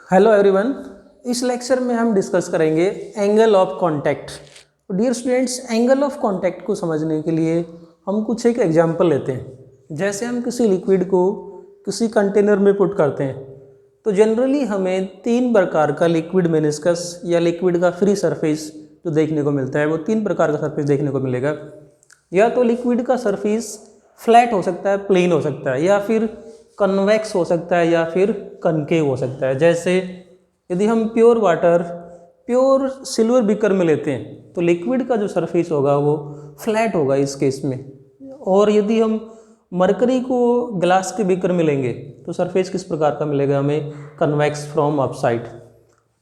Hello everyone. इस lecture में हम डिस्कस करेंगे angle of contact. Dear students, angle of contact को समझने के लिए हम कुछ एक एग्जांपल लेते हैं। जैसे हम किसी लिक्विड को किसी कंटेनर में पुट करते हैं तो जनरली हमें तीन प्रकार का लिक्विड मेनिस्कस या लिक्विड का फ्री सरफेस जो देखने को मिलता है वो तीन प्रकार का सरफेस देखने को मिलेगा। या तो लिक्विड का सरफेस फ्लैट हो सकता है, प्लेन हो सकता है, या फिर कन्वेक्स हो सकता है, या फिर कनकेव हो सकता है। जैसे यदि हम pure water pure silver beaker में लेते हैं तो लिक्विड का जो सरफेस होगा वो फ्लैट होगा इस केस में। और यदि हम मरकरी को ग्लास के बीकर में लेंगे तो सरफेस किस प्रकार का मिलेगा हमें? Convex from upside.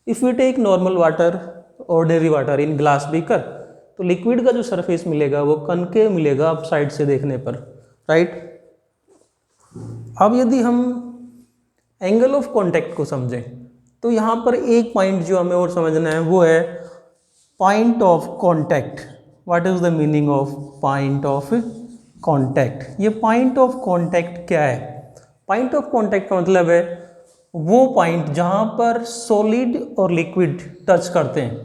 If we take normal water, ordinary water in glass beaker, तो लिक्विड का जो सरफेस मिलेगा वो कनकेव मिलेगा अपसाइड से देखने पर, राइट। अब यदि हम एंगल ऑफ कांटेक्ट को समझें तो यहाँ पर एक पॉइंट जो हमें और समझना है वो है point of contact. What is the meaning of point of contact? ये पॉइंट ऑफ कांटेक्ट क्या है? पॉइंट ऑफ कांटेक्ट का मतलब है वो पॉइंट जहाँ पर सॉलिड और लिक्विड टच करते हैं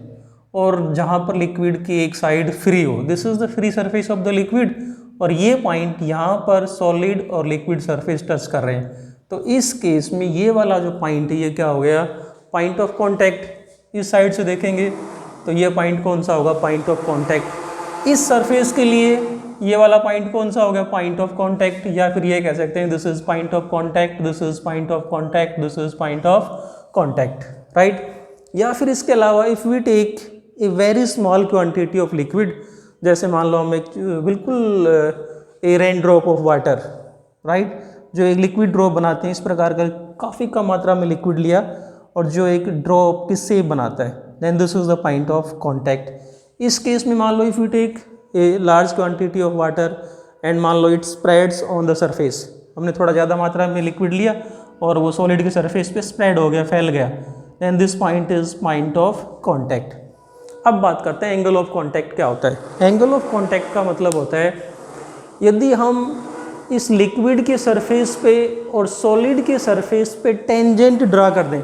और जहाँ पर लिक्विड की एक साइड फ्री हो। This is the free surface of the liquid. और ये पॉइंट यहाँ पर सॉलिड और लिक्विड सरफेस टच कर रहे हैं, तो इस केस में ये वाला जो पॉइंट है ये क्या हो गया? Point of contact. इस साइड से देखेंगे तो ये पॉइंट कौन सा होगा? Point of contact. इस सरफेस के लिए ये वाला पॉइंट कौन सा हो गया? Point of contact. या फिर ये कह सकते हैं this is point of contact, this is point of contact, this is point of contact, right. या फिर इसके अलावा if we take a very small quantity of liquid, जैसे मान लो हम एक बिल्कुल a rain drop of water, right, जो एक लिक्विड ड्रॉप बनाते हैं इस प्रकार का काफ़ी कम मात्रा में लिक्विड लिया और जो एक ड्रॉप की शेप बनाता है, then this is the point of contact. इस केस में मान लो if you take a large quantity of water and मान लो it spreads on the surface, हमने थोड़ा ज़्यादा मात्रा में लिक्विड लिया और वो सॉलिड के सरफेस पे स्प्रेड हो गया, फैल गया, then this point is point of contact. अब बात करते हैं एंगल ऑफ कांटेक्ट क्या होता है। एंगल ऑफ कांटेक्ट का मतलब होता है यदि हम इस लिक्विड के सरफेस पे और सॉलिड के सरफेस पे टेंजेंट ड्रा कर दें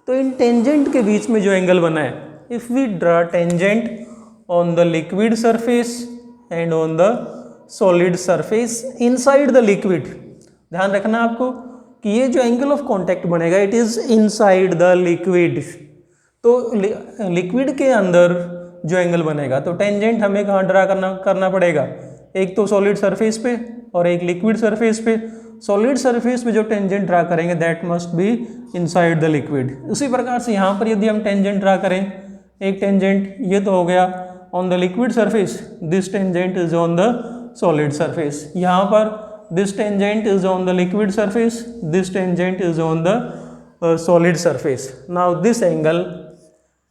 तो इन टेंजेंट के बीच में जो एंगल बना है, if we draw tangent on the liquid surface and on the solid surface inside the liquid, ध्यान रखना आपको कि ये जो एंगल ऑफ कांटेक्ट बनेगा it is inside the liquid. तो लिक्विड के अंदर जो एंगल बनेगा तो टेंजेंट हमें कहाँ ड्रा करना पड़ेगा? एक तो सॉलिड सरफेस पे और एक लिक्विड सरफेस पे। सॉलिड सरफेस पे जो टेंजेंट ड्रा करेंगे that must be inside the liquid. उसी प्रकार से यहाँ पर यदि हम टेंजेंट ड्रा करें, एक टेंजेंट ये तो हो गया on the liquid surface, this tangent is on the solid surface. यहाँ पर this tangent is on the liquid surface, this tangent is on the solid surface. Now this angle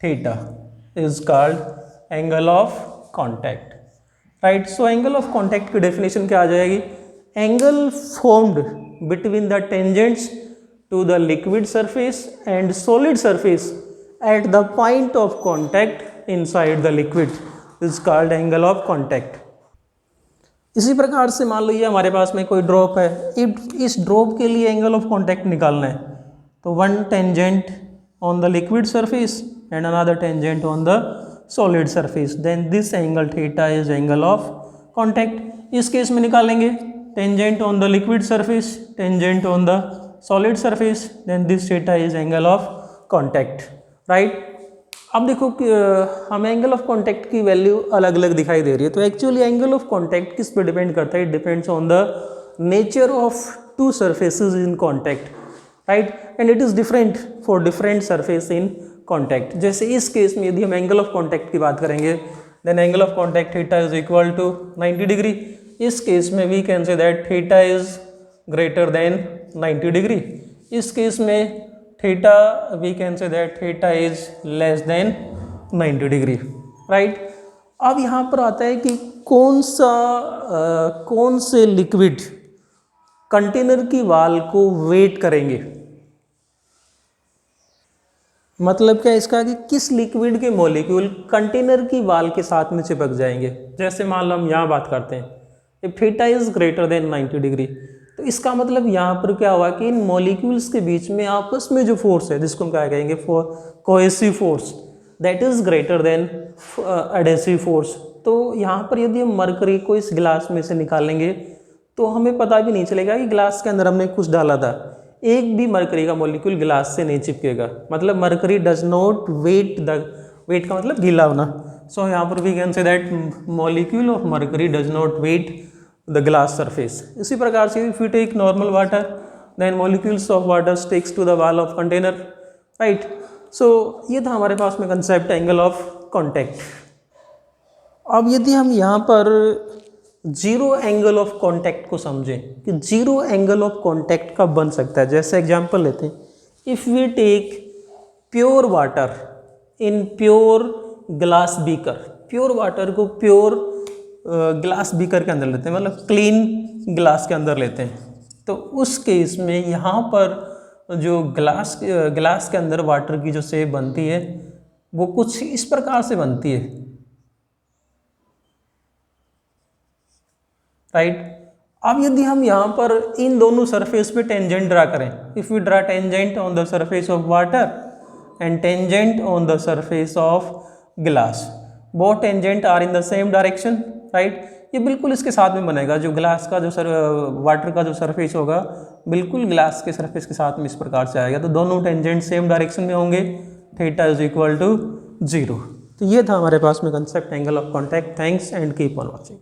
theta is called angle of contact, right? So angle of contact की definition क्या आ जाएगी? Angle formed between the tangents to the liquid surface and solid surface at the point of contact inside the liquid is called angle of contact. इसी प्रकार से मान लो ये हमारे पास में कोई ड्रॉप है, इस ड्रॉप के लिए एंगल ऑफ कांटेक्ट निकालना है तो one tangent on the liquid surface and another tangent on the solid surface, then this angle theta is angle of contact. इस केस में निकालेंगे tangent on the liquid surface, tangent on the solid surface, then this theta is angle of contact, right? अब देखो कि हमें angle of contact की value अलग अलग दिखाई दे रही है, तो एक्चुअली एंगल ऑफ कांटेक्ट किस पे डिपेंड करता है? It depends on the nature of to surfaces in contact, right, and it is different for different surface in contact. जैसे इस केस में यदि हम एंगल ऑफ कांटेक्ट की बात करेंगे then angle of contact theta is equal to 90 degree. इस case में we can say that theta is greater than 90 degree. इस केस में theta we can say that theta is less than 90 degree, right. अब यहाँ पर आता है कि कौन से लिक्विड कंटेनर की वाल को वेट करेंगे। मतलब क्या इसका कि किस लिक्विड के मॉलिक्यूल कंटेनर की वाल के साथ में चिपक जाएंगे। जैसे मान लो हम यहाँ बात करते हैं if theta is greater than 90 degree, तो इसका मतलब यहाँ पर क्या हुआ कि इन मॉलिक्यूल्स के बीच में आपस में जो फोर्स है, जिसको हम क्या कहेंगे, cohesive force, that is greater then adhesive force. तो यहाँ पर यदि हम मरकरी को इस गिलास में से निकालेंगे तो हमें पता भी नहीं चलेगा कि गिलास के अंदर हमने कुछ डाला था। एक भी मरकरी का मॉलिक्यूल गिलास से नहीं चिपकेगा, मतलब mercury does not wet the, wet का मतलब गीला होना। सो यहाँ पर we can say that molecule of mercury does not wet the glass surface. इसी प्रकार से if you take normal water then molecules of water sticks to the wall of container, right. So ये था हमारे पास में concept angle of contact. अब यदि हम यहाँ पर जीरो एंगल ऑफ कॉन्टैक्ट को समझें कि जीरो एंगल ऑफ कॉन्टैक्ट कब बन सकता है, जैसे एग्जांपल लेते हैं, if we take pure water in pure glass beaker, pure water को प्योर ग्लास बीकर के अंदर लेते हैं, मतलब क्लीन ग्लास के अंदर लेते हैं, तो उस केस में यहाँ पर जो ग्लास के अंदर वाटर की जो शेप बनती है वो कुछ इस प्रकार से बनती है, राइट। अब यदि हम यहाँ पर इन दोनों सरफेस पे टेंजेंट ड्रा करें, if we draw tangent on the surface of water and tangent on the surface of glass, both tangent are in the same direction, right. ये बिल्कुल इसके साथ में बनेगा, जो ग्लास का जो वाटर का जो सरफेस होगा बिल्कुल ग्लास के सरफेस के साथ में इस प्रकार से आएगा, तो दोनों टेंजेंट सेम डायरेक्शन में होंगे, थीटा इज इक्वल टू 0। तो ये था हमारे पास में concept angle of contact. Thanks and keep on watching.